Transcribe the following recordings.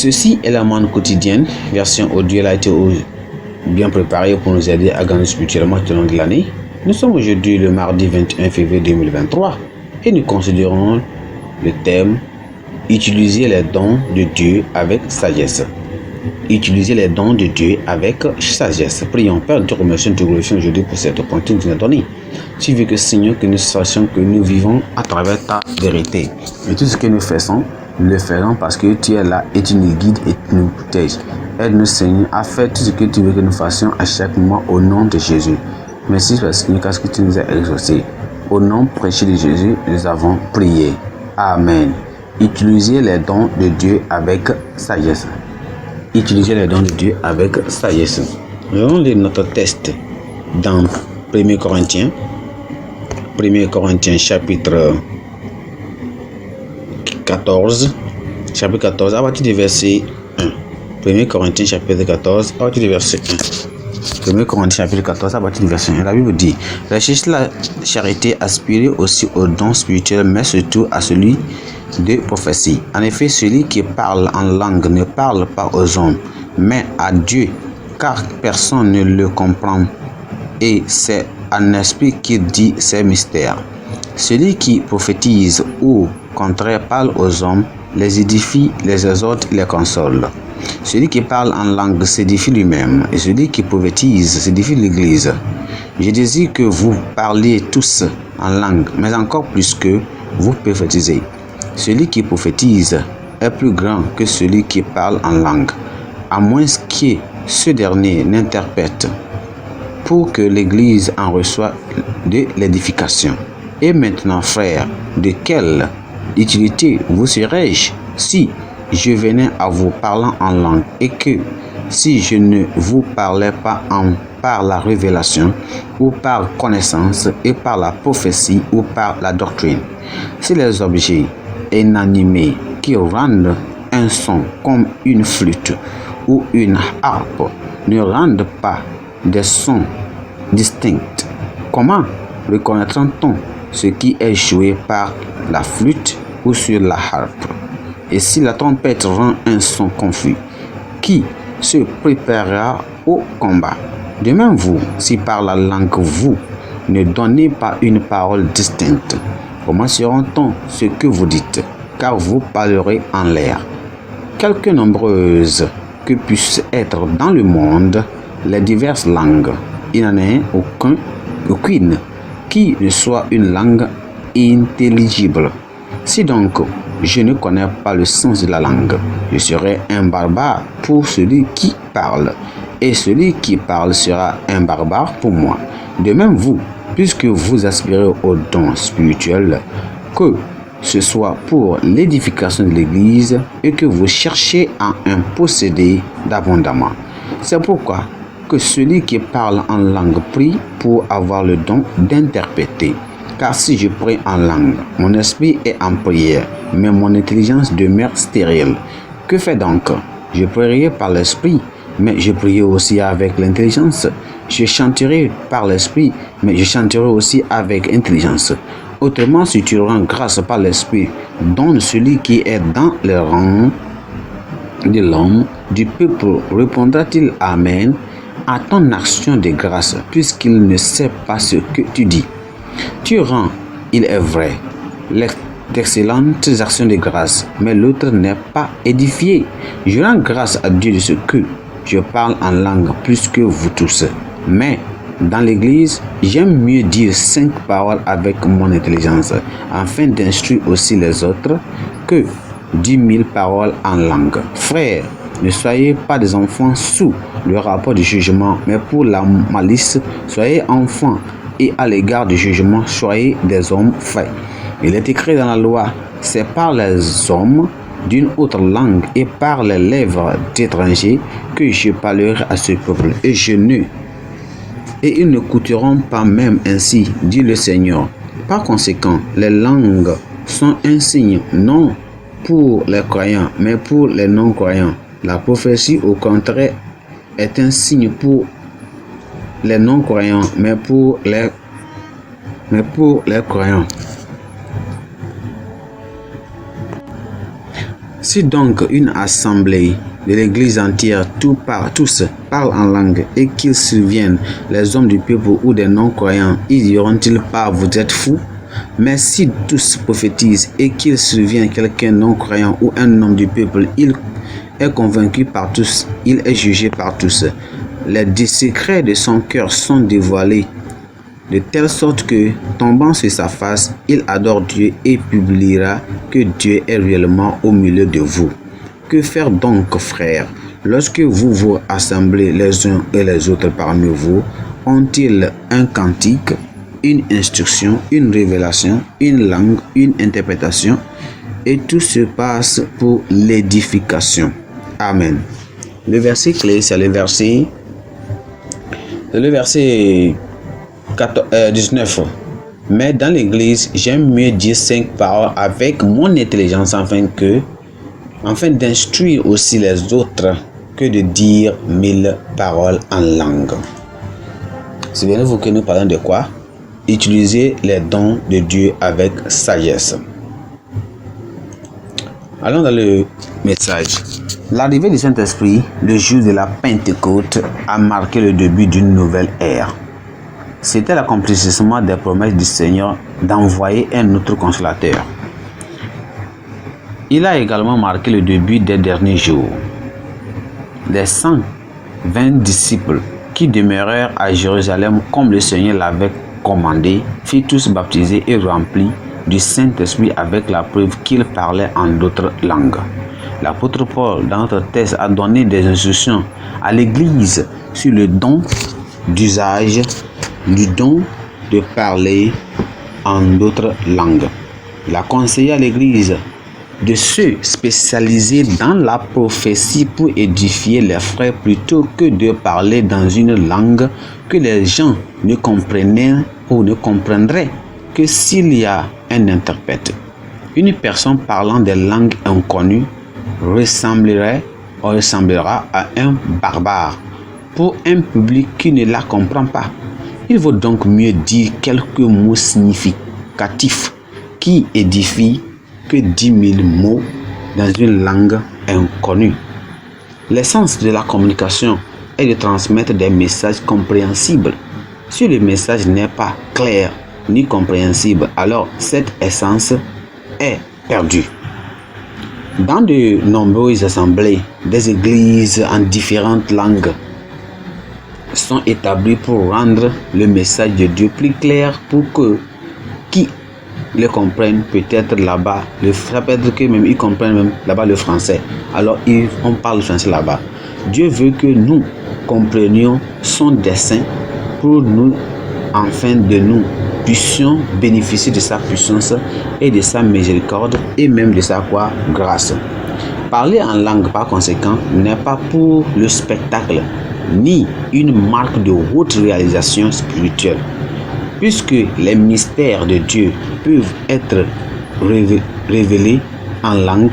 Ceci est la manne quotidienne, version audio. Elle a été bien préparée pour nous aider à gagner spirituellement tout au long de l'année. Nous sommes aujourd'hui le mardi 21 février 2023 et nous considérons le thème « Utiliser les dons de Dieu avec sagesse ». Utiliser les dons de Dieu avec sagesse. Prions, Père, nous te remercions, nous te glorifions aujourd'hui pour cette opportunité que tu nous as donnée. Tu veux que, Seigneur, que nous sachions que nous vivons à travers ta vérité. Et tout ce que nous faisons, nous le faisons parce que tu es là et tu nous guides et tu nous protèges. Aide-nous, Seigneur, à faire tout ce que tu veux que nous fassions à chaque moment au nom de Jésus. Merci, Seigneur, parce que tu nous as exaucés. Au nom précieux de Jésus, nous avons prié. Amen. Utiliser les dons de Dieu avec sagesse. Utiliser les dons de Dieu avec sagesse. Nous allons lire notre texte dans 1 Corinthiens. 1 Corinthiens chapitre 14. Chapitre 14 à partir du verset 1. 1 Corinthiens chapitre 14 à partir du verset 1. 1 Corinthiens chapitre 14 à partir du verset 1. La Bible dit: recherchez la charité, aspirez aussi aux dons spirituels, mais surtout à celui de prophétie. En effet, celui qui parle en langue ne parle pas aux hommes, mais à Dieu, car personne ne le comprend, et c'est un esprit qui dit ces mystères. Celui qui prophétise ou contraire parle aux hommes, les édifie, les exhorte, les console. Celui qui parle en langue s'édifie lui-même, et celui qui prophétise s'édifie l'Église. Je désire que vous parliez tous en langue, mais encore plus que vous prophétisez. Celui qui prophétise est plus grand que celui qui parle en langue, à moins que ce dernier n'interprète, pour que l'Église en reçoive de l'édification. Et maintenant, frères, de quelle utilité vous serais-je si je venais à vous parlant en langue, et que si je ne vous parlais pas par la révélation, ou par connaissance, et par la prophétie, ou par la doctrine? Si les objets inanimés qui rendent un son comme une flûte ou une harpe ne rendent pas des sons distincts, comment reconnaîtra-t-on ce qui est joué par la flûte ou sur la harpe? Et si la trompette rend un son confus, qui se préparera au combat? De même vous, si par la langue vous ne donnez pas une parole distincte, comment saura-t-on ce que vous dites? Car vous parlerez en l'air. Quelque nombreuses que puissent être dans le monde les diverses langues, il n'en est aucune qui ne soit une langue intelligible. Si donc je ne connais pas le sens de la langue, je serai un barbare pour celui qui parle, et celui qui parle sera un barbare pour moi. De même vous, puisque vous aspirez aux dons spirituels, que ce soit pour l'édification de l'Église, et que vous cherchez à en posséder d'abondamment. C'est pourquoi que celui qui parle en langue prie pour avoir le don d'interpréter. Car si je prie en langue, mon esprit est en prière, mais mon intelligence demeure stérile. Que fait donc? Je prierai par l'esprit, mais je prierai aussi avec l'intelligence. Je chanterai par l'esprit, mais je chanterai aussi avec intelligence. Autrement, si tu rends grâce par l'esprit, donne celui qui est dans le rang de l'homme, du peuple, répondra-t-il Amen à ton action de grâce, puisqu'il ne sait pas ce que tu dis? Tu rends, il est vrai, d'excellentes actions de grâce, mais l'autre n'est pas édifié. Je rends grâce à Dieu de ce que je parle en langue plus que vous tous. Mais dans l'Église, j'aime mieux dire 5 paroles avec mon intelligence, afin d'instruire aussi les autres, que 10 000 paroles en langue. Frères, ne soyez pas des enfants sous le rapport du jugement, mais pour la malice, soyez enfants, et à l'égard du jugement, soyez des hommes faits. Il est écrit dans la loi: c'est par les hommes d'une autre langue et par les lèvres d'étrangers que je parlerai à ce peuple, et ils ne coûteront pas même ainsi, dit le Seigneur. Par conséquent, les langues sont un signe, non pour les croyants, mais pour les non-croyants. La prophétie, au contraire, est un signe pour les non-croyants, mais pour les croyants. Si donc une assemblée de l'Église entière, tous parlent en langue, et qu'ils surviennent les hommes du peuple ou des non-croyants, ils diront-ils pas, vous êtes fous? Mais si tous prophétisent et qu'il survient quelqu'un non-croyant ou un homme du peuple, il est convaincu par tous, il est jugé par tous. Les secrets de son cœur sont dévoilés, de telle sorte que, tombant sur sa face, il adore Dieu et publiera que Dieu est réellement au milieu de vous. Que faire donc, frères? Lorsque vous vous assemblez les uns et les autres parmi vous, ont-ils un cantique, une instruction, une révélation, une langue, une interprétation? Et tout se passe pour l'édification. Amen. Le verset clé, c'est le verset 19. Mais dans l'église, j'aime mieux dire 5 paroles avec mon intelligence afin d'instruire aussi les autres que de dire 1000 paroles en langue. Souvenez-vous que nous parlons de quoi? Utiliser les dons de Dieu avec sagesse. Allons dans le message. L'arrivée du Saint-Esprit, le jour de la Pentecôte, a marqué le début d'une nouvelle ère. C'était l'accomplissement des promesses du Seigneur d'envoyer un autre consolateur. Il a également marqué le début des derniers jours. Les 120 disciples qui demeurèrent à Jérusalem comme le Seigneur l'avait commandé, furent tous baptisés et remplis du Saint-Esprit avec la preuve qu'ils parlaient en d'autres langues. L'apôtre Paul, dans notre texte, a donné des instructions à l'Église sur le don d'usage du don de parler en d'autres langues. Il a conseillé à l'Église de se spécialiser dans la prophétie pour édifier les frères plutôt que de parler dans une langue que les gens ne comprenaient ou ne comprendraient que s'il y a un interprète. Une personne parlant des langues inconnues ressemblera à un barbare pour un public qui ne la comprend pas. Il vaut donc mieux dire quelques mots significatifs qui édifient que 10 000 mots dans une langue inconnue. L'essence de la communication est de transmettre des messages compréhensibles. Si le message n'est pas clair ni compréhensible, alors cette essence est perdue. Dans de nombreuses assemblées, des églises en différentes langues sont établies pour rendre le message de Dieu plus clair pour que qui le comprennent. Peut-être là-bas, ça peut être que même ils comprennent même là-bas le français. Alors on parle français là-bas. Dieu veut que nous comprenions son dessein pour nous, afin de nous puissions bénéficier de sa puissance et de sa miséricorde et même de sa grâce. Parler en langue par conséquent n'est pas pour le spectacle ni une marque de haute réalisation spirituelle. Puisque les mystères de Dieu peuvent être révélés en langue,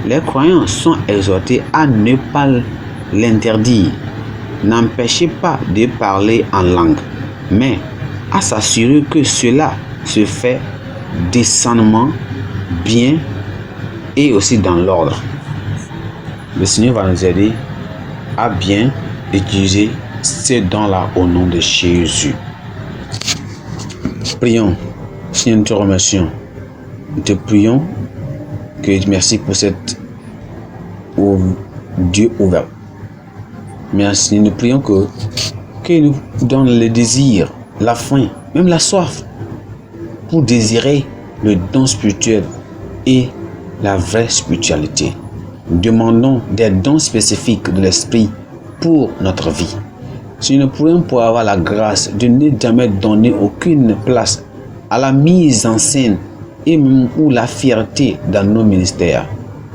les croyants sont exhortés à ne pas l'interdire. N'empêchez pas de parler en langue, mais à s'assurer que cela se fait décemment, bien et aussi dans l'ordre. Le Seigneur va nous aider à bien utiliser ces dons-là au nom de Jésus. Prions. Seigneur, nous te remercions. Nous te prions que merci pour cette Dieu ouvert. Merci. Nous prions que nous donne le désir, la faim, même la soif pour désirer le don spirituel et la vraie spiritualité. Nous demandons des dons spécifiques de l'esprit pour notre vie. Si nous pourrions pour avoir la grâce de ne jamais donner aucune place à la mise en scène et même ou la fierté dans nos ministères.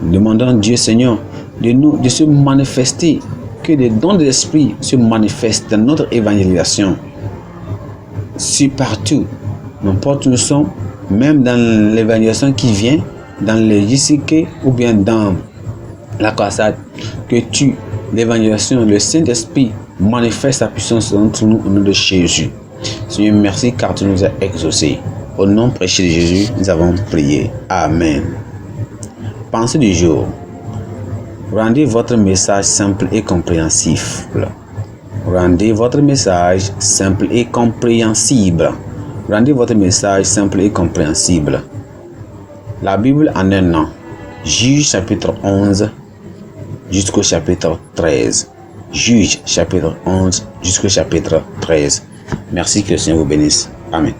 Nous demandons Dieu Seigneur de se manifester, que les dons de l'esprit se manifestent dans notre évangélisation. Si partout, n'importe où nous sommes, même dans l'évangélisation qui vient, dans le JCK ou bien dans la cassade, que l'évangélisation, le Saint-Esprit manifeste sa puissance entre nous au nom de Jésus. Seigneur, merci car tu nous as exaucés. Au nom précieux de Jésus, nous avons prié. Amen. Pensée du jour. Rendez votre message simple et compréhensible. Rendez votre message simple et compréhensible. Rendez votre message simple et compréhensible. La Bible en un an. Juge chapitre 11 jusqu'au chapitre 13. Juge chapitre 11 jusqu'au chapitre 13. Merci, que le Seigneur vous bénisse. Amen.